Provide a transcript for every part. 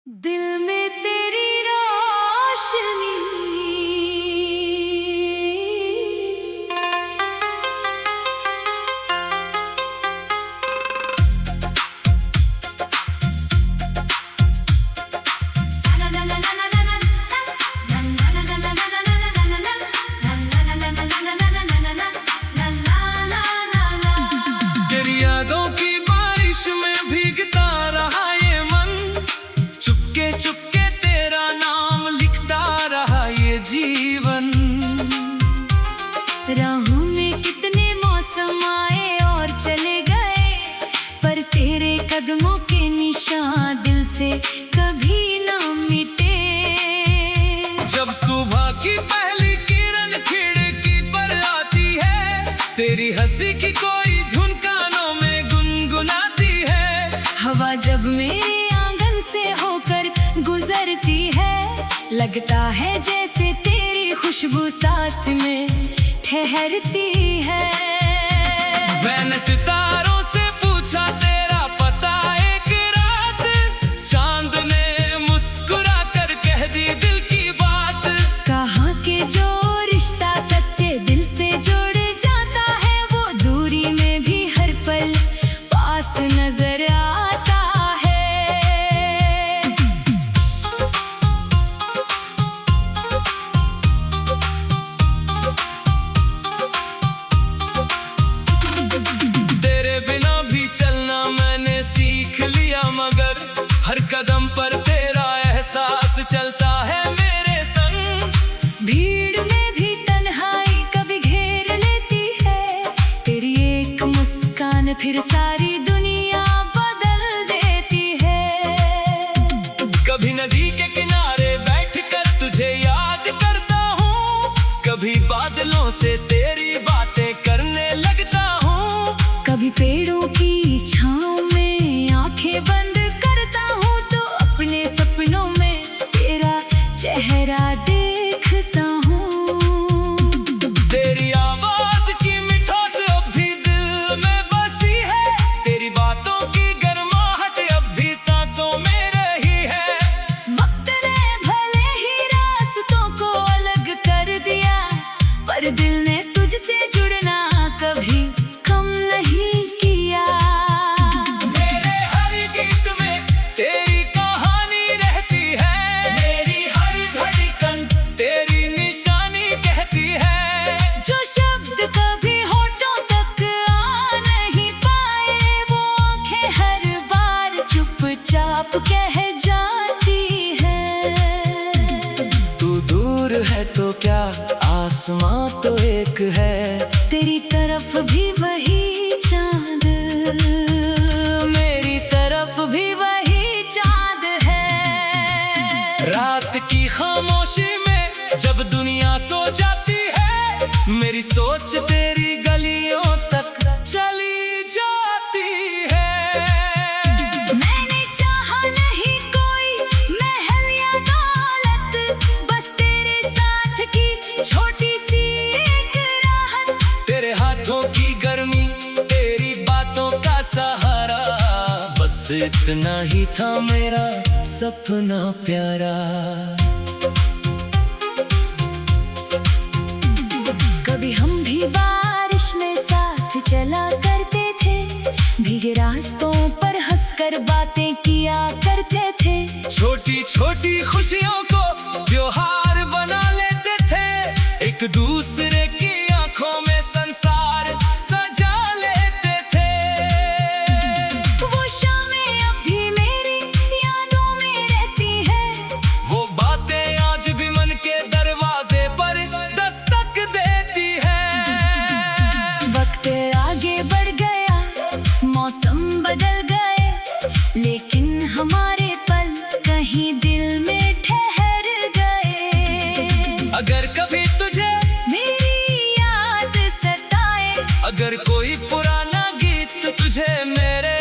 दिल में तेरी रोशनी तेरी यादों की बारिश में भीगता रहा ये मन, चुपके चुपके तेरा नाम लिखता रहा ये जीवन। राहों में कितने मौसम आए और चले गए, पर तेरे कदमों के निशान दिल से कभी ना मिटे। जब सुबह की पहली किरण खिड़की पर आती है, तेरी हंसी की कोई धुन कानों में गुनगुनाती है। हवा जब मेरे आंगन से होकर गुजरती है, लगता है जैसे तेरी खुशबू साथ में ठहरती है। मैंने सितारों से पूछा तेरा पता एक रात, चांद ने मुस्कुरा कर कह दी दिल की बात। कहा कि जो रिश्ता सच्चे दिल से जुड़ जाता है, वो दूरी में भी हर पल पास नजर आता है। तेरे बिना भी चलना मैंने सीख लिया, मगर हर कदम पर तेरा एहसास चलता है मेरे संग। भीड़ में भी तन्हाई कभी घेर लेती है, तेरी एक मुस्कान फिर सारी दुनिया बदल देती है। कभी नदी के किनारे बैठकर तुझे याद करता हूँ, कभी बादलों से तेरी बातें करने लगता हूँ। कभी पेड़ों की छांव में आंखें बंद करता हूँ, तो अपने सपनों में तेरा चेहरा देखता हूँ। तेरी आवाज की मिठास अब भी दिल में बसी है, तेरी बातों की गर्माहट अब भी सांसों में रही है। वक्त ने भले ही रास्तों को अलग कर दिया, पर दिल ने तुझसे जुड़ना कभी कम नहीं किया। मेरे हर गीत में तेरी कहानी रहती है, मेरी हर धड़कन तेरी निशानी कहती है। जो शब्द कभी होठों तक आ नहीं पाए, वो आंखें हर बार चुपचाप कह जाती है। तू दूर है तो क्या आसमां तो एक है, तेरी तरफ भी वही चांद, मेरी तरफ भी वही चांद है। रात की खामोशी में जब दुनिया सो जाती है, मेरी सोच तेरी गलियों तक चली जाती है। मैंने चाहा नहीं कोई महल या दौलत, बस तेरे साथ की छोटी सी एक राहत। तेरे हाथों की गर्मी, तेरी बातों का सहारा, बस इतना ही था मेरा सपना प्यारा। कभी हम भी बारिश में साथ चला करते थे, भीगे रास्तों पर हंसकर बातें किया करते थे। छोटी छोटी खुशियों को त्योहार बना लेते थे, एक दूसरे की आंखों में संसार सजा लेते थे। वो शामें अब भी मेरी यादों में रहती है, वो बातें आज भी मन के दरवाजे पर दस्तक देती है। वक्त आगे बढ़ गया, मौसम बदल गए, लेकिन हमारे पल कहीं दिल में ठहर गए। अगर कभी तुझे मेरी याद सताए, अगर कोई पुराना गीत तुझे मेरे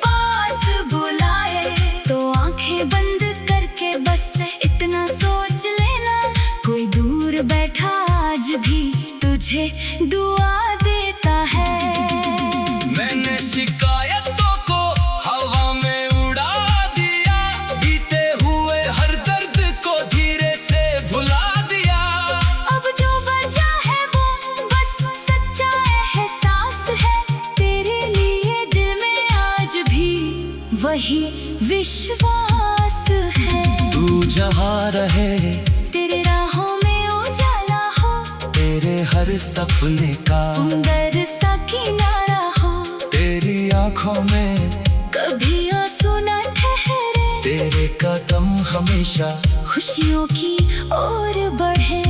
पास बुलाए, तो आंखें बंद करके बस इतना सोच लेना, कोई दूर बैठा आज भी तुझे दुआ देता है। मैंने शिकायतों को हवा में उड़ा दिया, बीते विश्वास है। तू जहाँ रहे तेरे राहों में उजाला हो, तेरे हर सपने का सुंदर सा किनारा हो। तेरी आंखों में कभी आंसू न ठहरे, तेरे कदम हमेशा खुशियों की ओर बढ़े।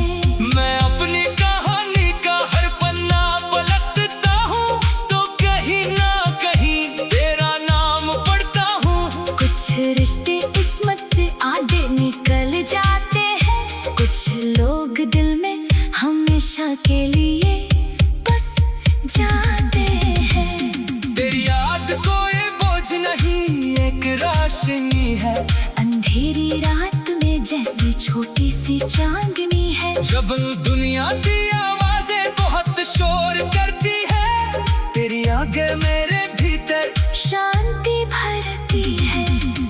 मैं अपनी कहानी का हर पन्ना पलटता हूँ तो कहीं ना कहीं तेरा नाम पढ़ता हूँ। कुछ रिश्ते किस्मत से आगे निकल जाते हैं, कुछ लोग दिल में हमेशा के लिए बस जाते हैं। तेरी याद कोई बोझ नहीं, एक रोशनी है अंधेरी रात में जैसी छोटी सी चांदनी है। जब दुनिया की आवाजें बहुत शोर करती है, तेरी आगे मेरे भीतर शांति भरती है।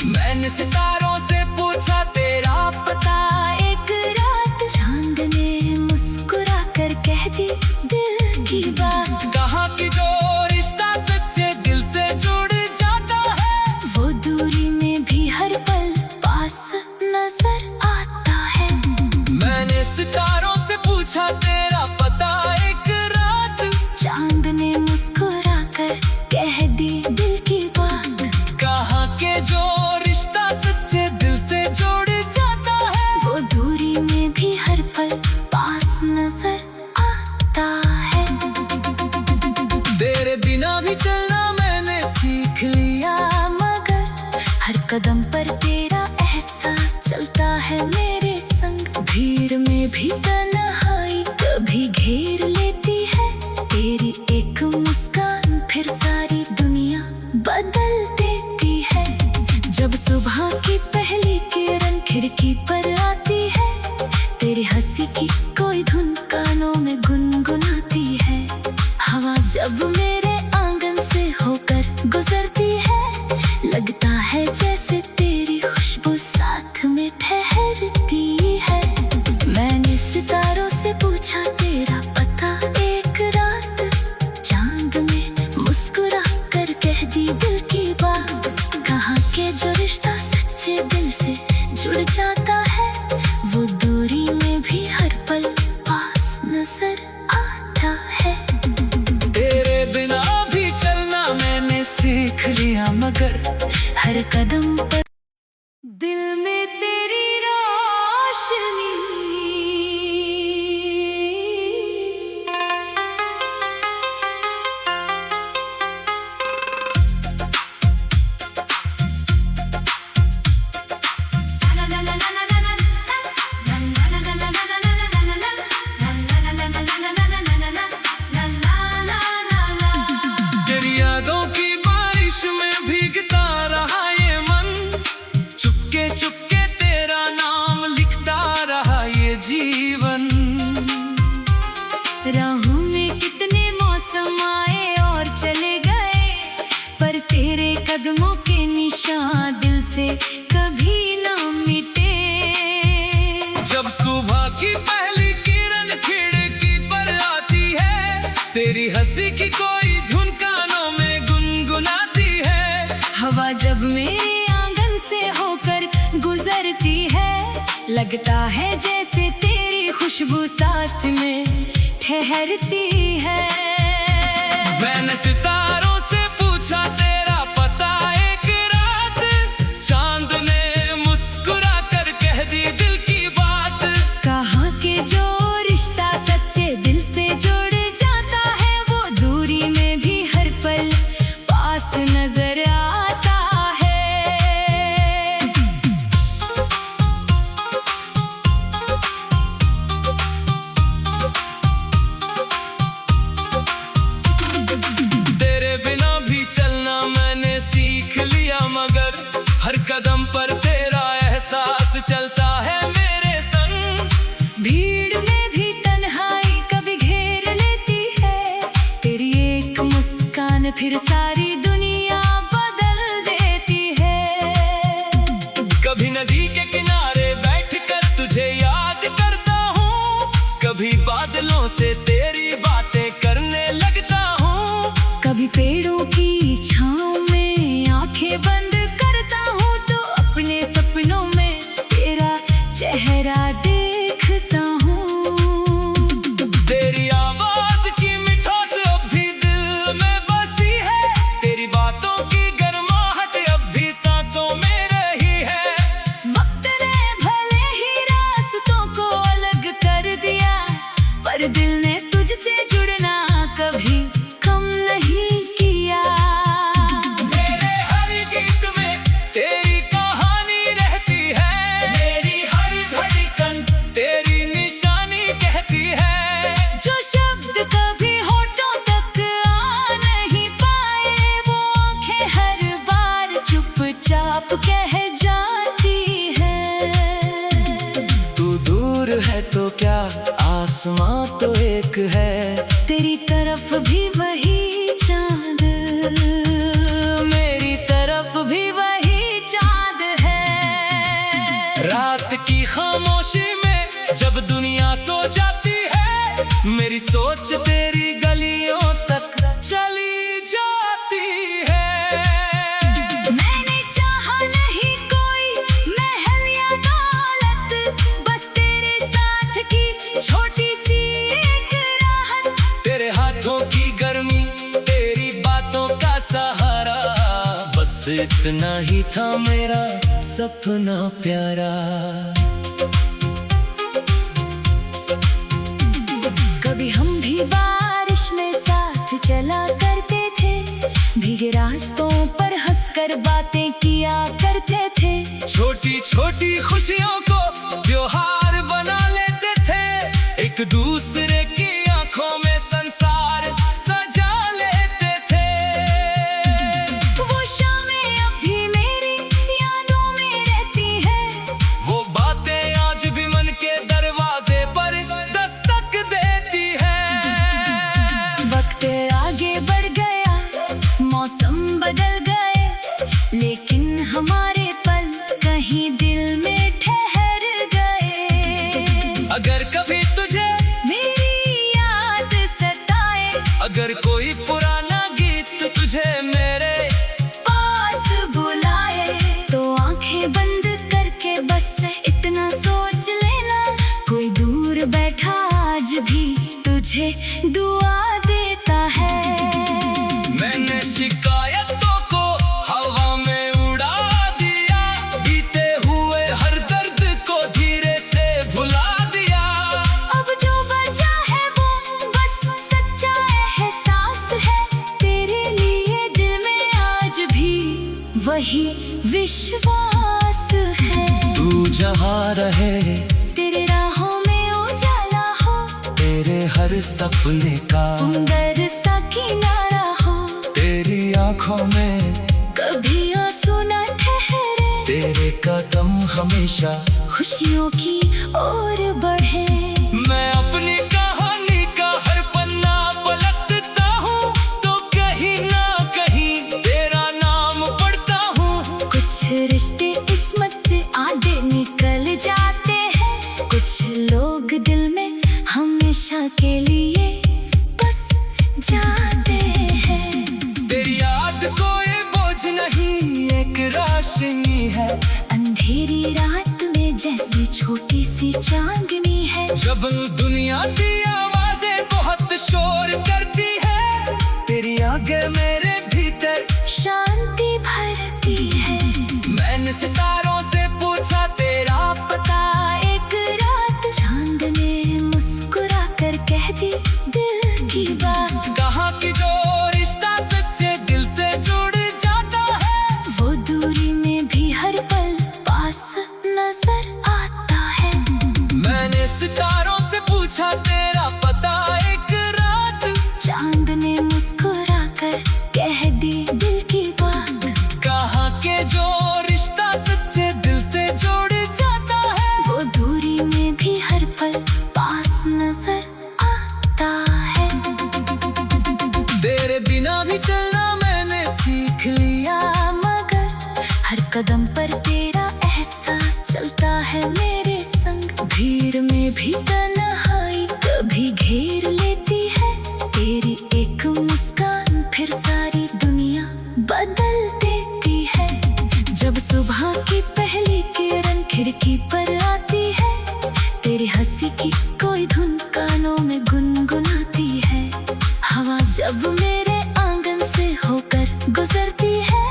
मैंने सितारों से पूछा तेरा पता एक रात चांद ने मुस्कुरा कर कह दी दिल की बात। कहा कि जो रिश्ता सच्चे दिल से जुड़ जाता है, वो दूरी में भी हर पल पास नजर आता है। मैंने सितारों से पूछा तेरा पता एक रात, चांद ने मुस्कुरा कर कह दी दिल की बात। कहा कि जो रिश्ता सच्चे दिल से जुड़ जाता है, वो दूरी में भी हर पल पास नजर आता है। तेरे बिना भी चलना मैंने सीख लिया, मगर हर कदम पर तेरा एहसास चलता है मेरे संग। भीड़ में भी तन्हाई कभी घेर लेती है, तेरी एक मुस्कान फिर सारी दुनिया बदल देती है। जब सुबह की पहली किरण खिड़की पर आती है, तेरी हंसी की कोई धुन कानों में गुनगुनाती है। हवा जब मेरे आंगन से होकर गुजरती है, लगता है जैसे तेरी खुशबू साथ में ठहरती है। मैंने सितारों से पूछा तेरा पता एक रात, चांद ने मुस्कुरा कर कह दी दिल की बात। कहा कि जो रिश्ता सच्चे दिल से जुड़ जाता है, वो दूरी में भी हर पल पास नजर आता है। तेरे बिना भी चलना मैंने सीख लिया, मगर हर कदम पर दिल में तेरी रोशनी। तेरी यादों की बारिश में भीगता रहा ये मन, चुपके चुपके तेरा नाम लिखता रहा ये जीवन। राहों में कितने मौसम आए और चले गए, पर तेरे कदमों के निशान दिल से कभी ना मिटे। जब सुबह की पहली किरण खिड़की पर आती है, तेरी हंसी की कोई धुन कानों में गुनगुनाती है। हवा जब मेरे आंगन से होकर गुजरती है, लगता है जैसे तेरी खुशबू साथ में ठहरती है। मैंने सितारों से पूछा तेरा पता एक रात, चांद ने मुस्कुरा कर कह दी दिल की बात। कहा कि जो रिश्ता सच्चे दिल से जुड़ जाता है, वो दूरी में भी हर पल पास नजर आता है। तेरे बिना भी चलना मैंने सीख लिया, मगर हर कदम पर तेरा एहसास चलता है मेरे संग। भीड़ में भी तन्हाई कभी घेर लेती है, तेरी एक मुस्कान फिर सारी दुनिया बदल देती है। कभी नदी के किनारे बैठकर तुझे याद करता हूँ, कभी बादलों से तेरी बातें करने लगता हूँ। कभी पेड़ों की छांव में आंखें बंद करता हूँ तो की खामोशी में जब दुनिया सो जाती है, मेरी सोच तेरी गलियों तक चली जाती है। मैंने चाहा नहीं कोई महल या दौलत, बस तेरे साथ की छोटी सी एक राहत। तेरे हाथों की गर्मी, तेरी बातों का सहारा, बस इतना ही था मेरा सपना प्यारा। कभी हम भी बारिश में साथ चला करते थे, भीगे रास्तों पर हंसकर बातें किया करते थे। छोटी छोटी खुशियों को त्योहार बना लेते थे, एक दूसरे की आंखों में संसार सजा लेते थे। वो शामें अब भी मेरी यादों में रहती हैं, वो बातें आज भी मन के दरवाजे पर दस्तक देती हैं। वक्त आगे बढ़ गया, मौसम बदल गए, लेकिन हमारे पल कहीं दिल में ठहर गए। अगर कभी तुझे मेरी याद सताए, अगर कोई पुराना गीत तुझे मेरे पास बुलाए, तो आंखें बंद करके बस इतना सोच लेना, कोई दूर बैठा आज भी तुझे दुआ देता है। मैंने शिकायतों को हवा में उड़ा दिया, बीते हुए हर दर्द को धीरे से भुला दिया। अब जो बचा है वो बस सच्चा एहसास है, तेरे लिए दिल में आज भी वही विश्वास है। तू जहाँ रहे, तेरे राहों में उजाला हो, तेरे हर सपने का सुंदर सा किनारा हो, तेरी आंखों में कभी आंसू न ठहरे, तेरे कदम हमेशा खुशियों की ओर बढ़े। मैं अपनी कहानी का हर पन्ना पलटता हूँ, तो कहीं ना कहीं तेरा नाम पढ़ता हूँ। कुछ रिश्ते किस्मत से आधे निकल जाते हैं, कुछ लोग दिल में हमेशा के लिए बस जाते हैं। तेरी याद कोई बोझ नहीं, एक रोशनी है अंधेरी रात में जैसी छोटी सी चांदनी है। जब दुनिया की आवाजें बहुत शोर करती है, तेरी आगे मेरे भीतर शांति भरती है। मैंने सितारों से पूछा तेरा पता एक रात चांद ने मुस्कुरा कर कह दी दिल की बात। कहाँ की जो रिश्ता सच्चे दिल से जुड़ जाता है, वो दूरी में भी हर पल पास नजर आता है। मैंने सितारों से पूछा तेरा पता एक रात, चांद ने मुस्कुरा कर कह दी दिल की बात। कहाँ के जो रिश्ता सच्चे दिल से जुड़ जाता है, वो दूरी में भी हर पल पास नजर आता है। तेरे बिना भी चलना मैंने सीख लिया, मगर हर कदम पर तेरा एहसास चलता है मेरे संग। भीड़ में भी तन्हाई कभी घेर लेती है, तेरी एक मुस्कान फिर सारी दुनिया बदल देती है। जब सुबह की पहली किरण खिड़की पर आती है, तेरी हंसी की कोई धुन कानों में गुनगुनाती है। हवा जब मेरे आंगन से होकर गुजरती है,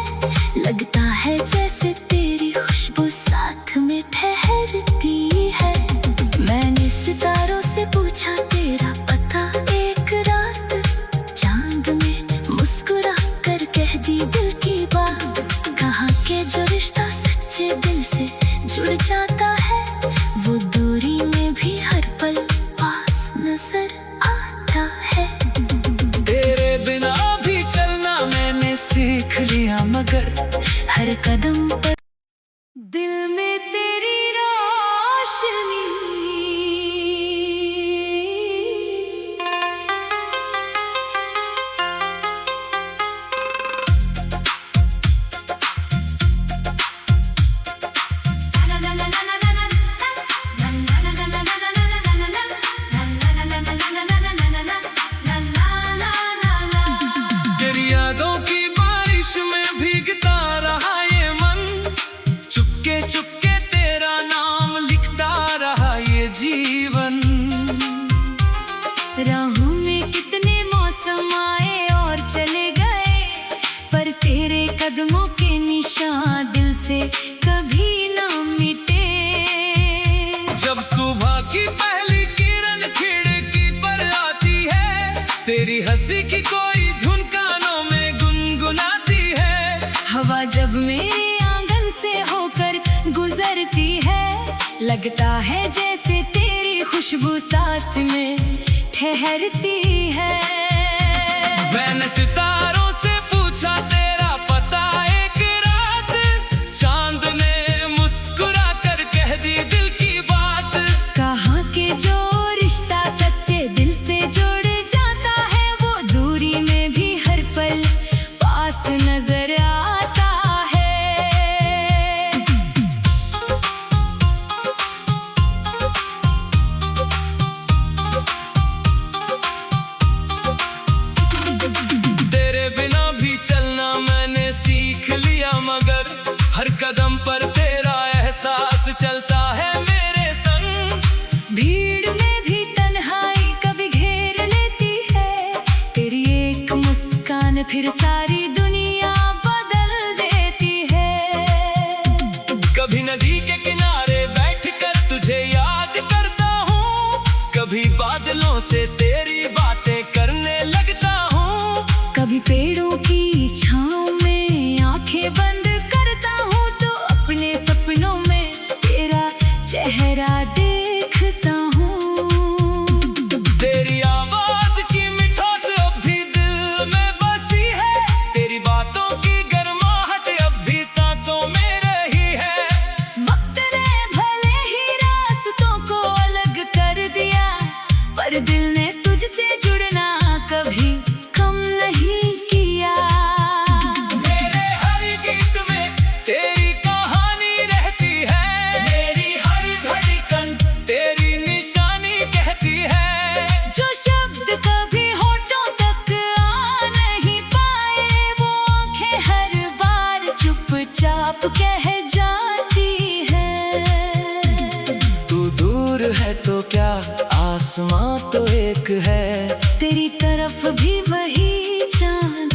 लगता है जैसे तेरी खुशबू साथ में ठहरती है। मैंने सितारों से पूछा तेरा पता एक रात, चांद ने मुस्कुरा कर कह दी दिल की बात। कहाँ के जो रिश्ता सच्चे दिल से जुड़ जाता है, वो दूरी में भी हर पल पास नजर आता है। तेरे बिना भी चलना मैंने सीख लिया, मगर हर कदम पर दिल में तेरी रोशनी। Na na na na na na na na करती है। लगता है जैसे तेरी खुशबू साथ में ठहरती है। मैंने सितारों से पूछा तेरा पता एक रात, चांद ने मुस्कुरा कर कह दी दिल की बात। कहा कि जो रिश्ता सच्चे दिल से जुड़ जाता है, वो दूरी में भी हर पल पास नजर आता है। तेरे बिना भी चलना मैंने सीख लिया, मगर हर कदम पर तेरा एहसास चलता है मेरे संग। भीड़ में भी तन्हाई कभी घेर लेती है, तेरी एक मुस्कान फिर सारी दुनिया बदल देती है। कभी नदी के किनारे बैठकर तुझे याद करता हूँ, कभी बादलों से तेरी बातें करने लगता हूँ। कभी पेड़ों की छांव में आंखें बंद करता हूँ, तो अपने सपनों में तेरा चेहरा देखता हूँ। तेरी आवाज की मिठास अब भी दिल में बसी है, तेरी बातों की गर्माहट अब भी सांसों में रही है। वक्त ने भले ही रास्तों को अलग कर दिया, पर दिल ने तुझसे जुड़ना कभी कम नहीं किया। मेरे हर गीत में तेरी कहानी रहती है, मेरी हर धड़कन तेरी निशानी कहती है। जो शब्द कभी होठों तक आ नहीं पाए, वो आंखें हर बार चुपचाप कह जाती है। तू दूर है तो क्या आसमां तो एक है, तेरी तरफ भी वही चांद,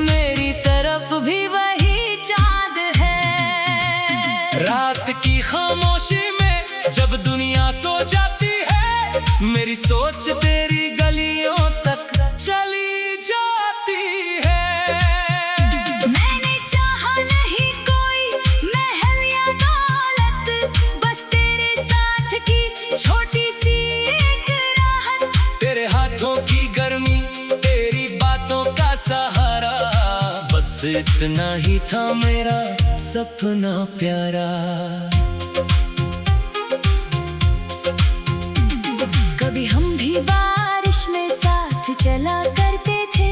मेरी तरफ भी वही चांद है। रात की खामोशी में जब दुनिया सो जाती है, मेरी सोच तेरी गलियों तक चली जाती है। मैंने चाहा नहीं कोई महल या दौलत, बस तेरे साथ की छोटी सी एक राहत। तेरे हाथों की गर्मी, तेरी बातों का सहारा, बस इतना ही था मेरा सपना प्यारा। कभी हम भी बारिश में साथ चला करते थे,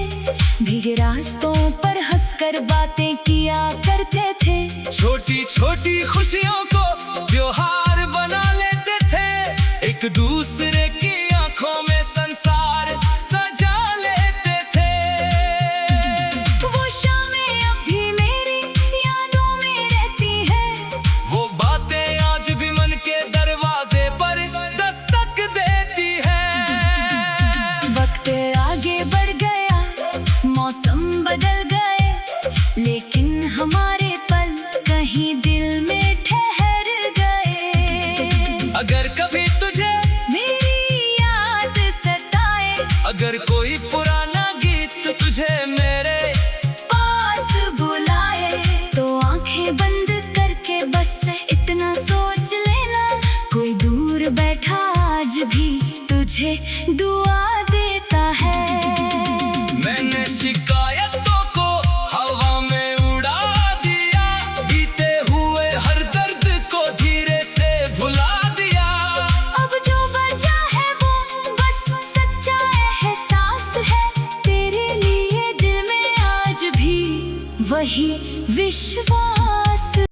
भीगे रास्तों पर हंसकर बातें किया करते थे। छोटी छोटी खुशियों को त्योहार बना लेते थे, एक दूसरे की आंखों में संसार सजा लेते थे। वो शामें अब भी मेरी यादों में रहती है, वो बातें आज भी मन के दरवाजे पर दस्तक देती है। वक्त आगे बढ़ गया, मौसम बदल गए, लेकिन हमारे पल कहीं दिल में ठहर गए। अगर कभी तुझे मेरी याद सताए, अगर कोई पुराना गीत तुझे मेरे पास बुलाए, तो आंखें बंद करके बस इतना सोच लेना, कोई दूर बैठा आज भी तुझे दुआ देता है। मैंने शिकायतों को हवा में उड़ा दिया, बीते हुए हर दर्द को धीरे से भुला दिया। अब जो बचा है वो बस सच्चा एहसास है, तेरे लिए दिल में आज भी वही विश्वास